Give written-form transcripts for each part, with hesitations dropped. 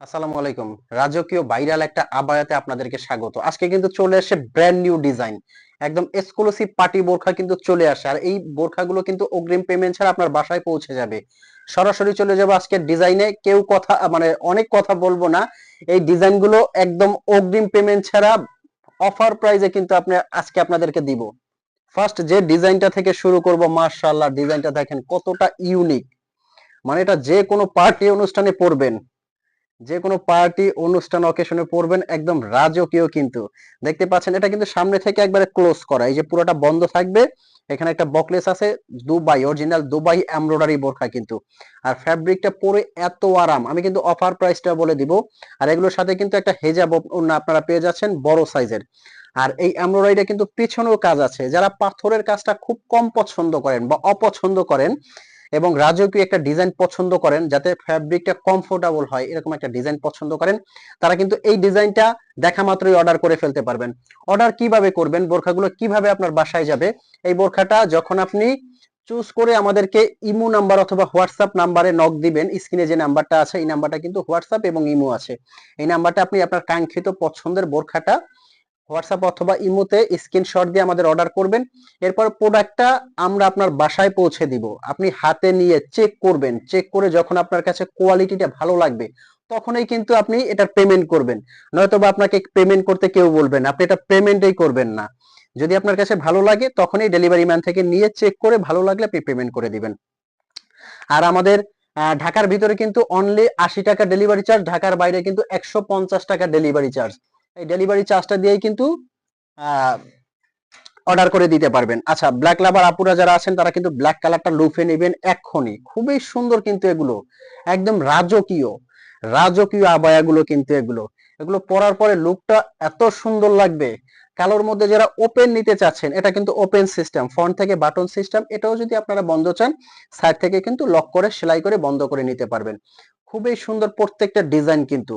আসসালামু আলাইকুম। রাজকীয় ভাইরাল একটা আবায়াতে আপনাদেরকে স্বাগত। আজকে কিন্তু চলে আসে ব্র্যান্ড নিউ ডিজাইন। একদম এক্সক্লুসিভ পার্টি বোরখা কিন্তু চলে আসে। আর এই বোরখাগুলো কিন্তু অগ্রিম পেমেন্ট ছাড়া আপনার বাসায় পৌঁছে যাবে। সরাসরি চলে যাব আজকের ডিজাইনে। কেউ কথা মানে অনেক কথা বলবো না। এই ডিজাইনগুলো একদম অগ্রিম পেমেন্ট ছাড়া অফার প্রাইজে কিন্তু আজকে আপনাদেরকে দিব। ফার্স্ট যে ডিজাইনটা থেকে শুরু করব, মাশাআল্লাহ ডিজাইনটা দেখেন কতটা ইউনিক। মানে এটা যে কোনো পার্টি অনুষ্ঠানে পরবেন, যে কোনো পার্টি অনুষ্ঠান অকেশনে পরবেন, একদম রাজকীয় কিন্তু। দেখতে পাচ্ছেন এটা কিন্তু সামনে থেকে একবারে ক্লোজ করা, এই যে পুরোটা বন্ধ থাকবে। এখানে একটা বকলেস আছে, দুবাই অরিজিনাল দুবাই এমব্রয়ডারি বোরখা কিন্তু। আর ফ্যাব্রিকটা পরে এত আরাম, আমি কিন্তু অফার প্রাইসটা বলে দিব। আর এগুলোর সাথে কিন্তু একটা হেজাব ওড়না আপনারা পেয়ে যাচ্ছেন বড় সাইজের। আর এই এমব্রয়ডারিটা কিন্তু পিছনেও কাজ আছে। যারা পাথরের কাজটা খুব কম পছন্দ করেন বা অপছন্দ করেন এবং রাজকীয় একটা ডিজাইন পছন্দ করেন, যাতে ফ্যাব্রিকটা কমফোর্টেবল হয়, এরকম একটা ডিজাইন পছন্দ করেন, তারা কিন্তু এই ডিজাইনটা দেখা মাত্রই অর্ডার করে ফেলতে পারবেন। অর্ডার কিভাবে করবেন, বোরখাগুলো কিভাবে আপনার বাসায় যাবে, এই বোরখাটা যখন আপনি চুজ করে আমাদেরকে ইমো নাম্বার অথবা হোয়াটসঅ্যাপ নাম্বারে নক দিবেন, স্ক্রিনে যে নাম্বারটা আছে এই নাম্বারটা কিন্তু হোয়াটসঅ্যাপ এবং ইমো আছে। এই নাম্বারটা আপনি আপনার কাঙ্ক্ষিত পছন্দের বোরখাটা হোয়াটসঅ্যাপ অথবা ইমোতে স্ক্রিনশট দিয়ে আমাদের অর্ডার করবেন। এরপর প্রোডাক্টটা আমরা আপনার বাসায় পৌঁছে দিব। আপনি হাতে নিয়ে চেক করবেন, চেক করে যখন আপনার কাছে কোয়ালিটিটা ভালো লাগবে তখনই কিন্তু আপনি এটা পেমেন্ট করবেন। নয়তো বা আপনাকে পেমেন্ট করতে কেউ বলবেন আপনি এটা পেমেন্টই করবেন না। যদি আপনার কাছে ভালো লাগে তখনই ডেলিভারি ম্যান থেকে নিয়ে চেক করে ভালো লাগলে আপনি পেমেন্ট করে দিবেন। আর আমাদের ঢাকার ভিতরে কিন্তু অনলি ৮০ টাকা ডেলিভারি চার্জ, ঢাকার বাইরে কিন্তু ১৫০ টাকা ডেলিভারি চার্জ। এই ডেলিভারি চার্জটা দিয়েই কিন্তু অর্ডার করে দিতে পারবেন। আচ্ছা, ব্ল্যাক লাভার আপুরা যারা আছেন তারা কিন্তু ব্ল্যাক কালারটা লুফে নেবেন এক্ষুনি। খুবই সুন্দর কিন্তু এগুলো, একদম রাজকীয় রাজকীয় আবায়াগুলো কিন্তু এগুলো। এগুলো পরার পরে লুকটা এত সুন্দর লাগবে। কালোর মধ্যে যারা ওপেন নিতে চাচ্ছেন, এটা কিন্তু ওপেন সিস্টেম, ফ্রন্ট থেকে বাটন সিস্টেম। এটাও যদি আপনারা বন্ধ চান, সাইড থেকে কিন্তু লক করে সেলাই করে বন্ধ করে নিতে পারবেন। খুবই সুন্দর প্রত্যেকটা ডিজাইন কিন্তু।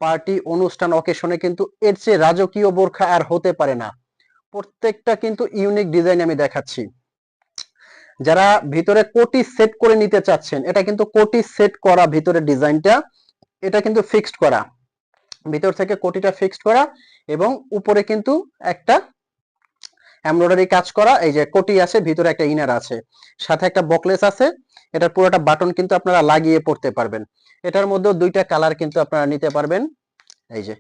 পার্টি অনুষ্ঠান অকেশনে কিন্তু এর চেয়ে রাজকীয় বোরখা আর হতে পারে না। প্রত্যেকটা কিন্তু ইউনিক ডিজাইন আমি দেখাচ্ছি। যারা ভিতরে কোটি সেট করে নিতে চাচ্ছেন, এটা কিন্তু কোটি সেট করা ভিতরে ডিজাইনটা, এটা কিন্তু ফিক্সড করা, ভিতর থেকে কোটিটা ফিক্সড করা এবং উপরে কিন্তু একটা এমব্রয়ডারি কাজ করা। এই যে কোটি আছে, ভিতরে একটা ইনার আছে, সাথে একটা বকলেস আছে। এটার পুরোটা বাটন কিন্তু আপনারা লাগিয়ে পড়তে পারবেন। এটার মধ্যেও দুইটা কালার কিন্তু আপনারা নিতে পারবেন। এই যে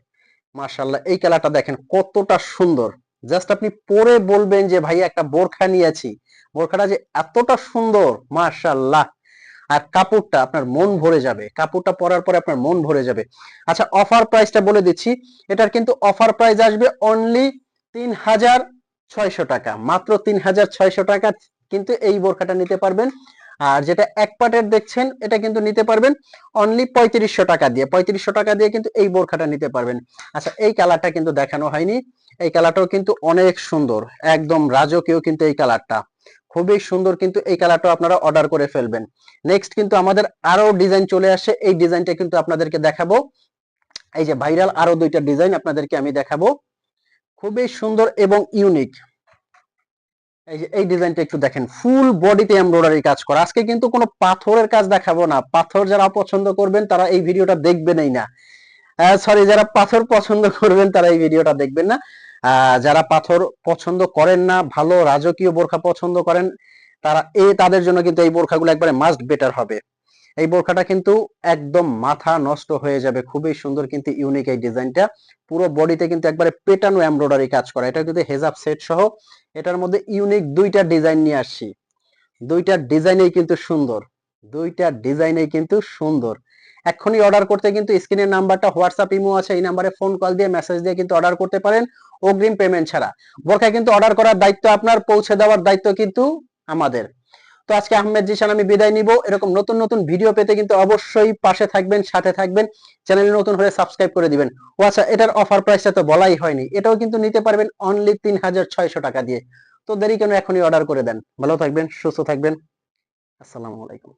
মাশাআল্লাহ, এই কালারটা দেখেন কতটা সুন্দর। জাস্ট আপনি পরে বলবেন যে ভাই একটা বোরখা নিয়েছি, বোরখাটা যে এতটা সুন্দর, মাশাআল্লাহ। আর কাপড়টা আপনার মন ভরে যাবে, কাপড়টা পরার পরে আপনার মন ভরে যাবে। আচ্ছা, অফার প্রাইসটা বলে দিচ্ছি। এটার কিন্তু অফার প্রাইস আসবে অনলি ৩৬০০ টাকা, মাত্র ৩৬০০ টাকা কিন্তু এই বোরখাটা নিতে পারবেন। আর যেটা এক পাটের দেখছেন এটা কিন্তু নিতে পারবেন অনলি ৩৫০০ টাকা দিয়ে। ৩৫০০ টাকা দিয়ে কিন্তু এই বোরখাটা নিতে পারবেন। আচ্ছা, এই কালারটা কিন্তু দেখানো হয়নি। এই কালারটাও কিন্তু অনেক সুন্দর, একদম রাজকীয় কিন্তু এই কালারটা, খুবই সুন্দর কিন্তু এই কালারটাও আপনারা অর্ডার করে ফেলবেন। নেক্সট কিন্তু আমাদের আরো ডিজাইন চলে আসে, এই ডিজাইনটা কিন্তু আপনাদেরকে দেখাবো। এই যে ভাইরাল আরো দুইটা ডিজাইন আপনাদেরকে আমি দেখাবো, খুবই সুন্দর এবং ইউনিক। এই যে এই ডিজাইনটা একটু দেখেন, ফুল বডিতে এমব্রয়ডারি কাজ করা। আজকে কিন্তু কোনো পাথরের কাজ দেখাবো না, পাথর যারা পছন্দ করবেন তারা এই ভিডিওটা দেখবেনই না। সরি, যারা পাথর পছন্দ করবেন তারা এই ভিডিওটা দেখবেন না। যারা পাথর পছন্দ করেন না, ভালো রাজকীয় বোরখা পছন্দ করেন, তাদের জন্য কিন্তু এই বোরখাগুলো একবারে মাস্ট বেটার হবে। এই বোরখাটা কিন্তু একদম মাথা নষ্ট হয়ে যাবে, খুবই সুন্দর কিন্তু ইউনিক এই ডিজাইনটা। পুরো বডিতে কিন্তু একবারে পেটানো এমব্রয়ডারি কাজ করা, এটা কিন্তু হেজাব সেট সহ। এটার মধ্যে ইউনিক দুইটা ডিজাইন নিয়ে আসছি, দুইটা ডিজাইনেই কিন্তু সুন্দর, দুইটা ডিজাইনেই কিন্তু সুন্দর। এক্ষুনি অর্ডার করতে কিন্তু স্ক্রিনের নাম্বারটা হোয়াটসঅ্যাপ ইমো আছে, এই নাম্বারে ফোন কল দিয়ে মেসেজ দিয়ে কিন্তু অর্ডার করতে পারেন অগ্রিম পেমেন্ট ছাড়া। বোরখা কিন্তু অর্ডার করার দায়িত্ব আপনার, পৌঁছে দেওয়ার দায়িত্ব কিন্তু আমাদের। তো আজকে আহমেদ জিশান আমি বিদায় নিব। এরকম নতুন নতুন ভিডিও পেতে কিন্তু অবশ্যই পাশে থাকবেন, সাথে থাকবেন। চ্যানেলে নতুন হলে সাবস্ক্রাইব করে দিবেন। ও আচ্ছা, এটার অফার প্রাইসটা তো বলাই হয়নি, এটাও কিন্তু নিতে পারবেন অনলি ৩৬০০ টাকা দিয়ে। তো দেরি কেন, এখনই অর্ডার করে দেন। ভালো থাকবেন, সুস্থ থাকবেন। আসসালামু আলাইকুম।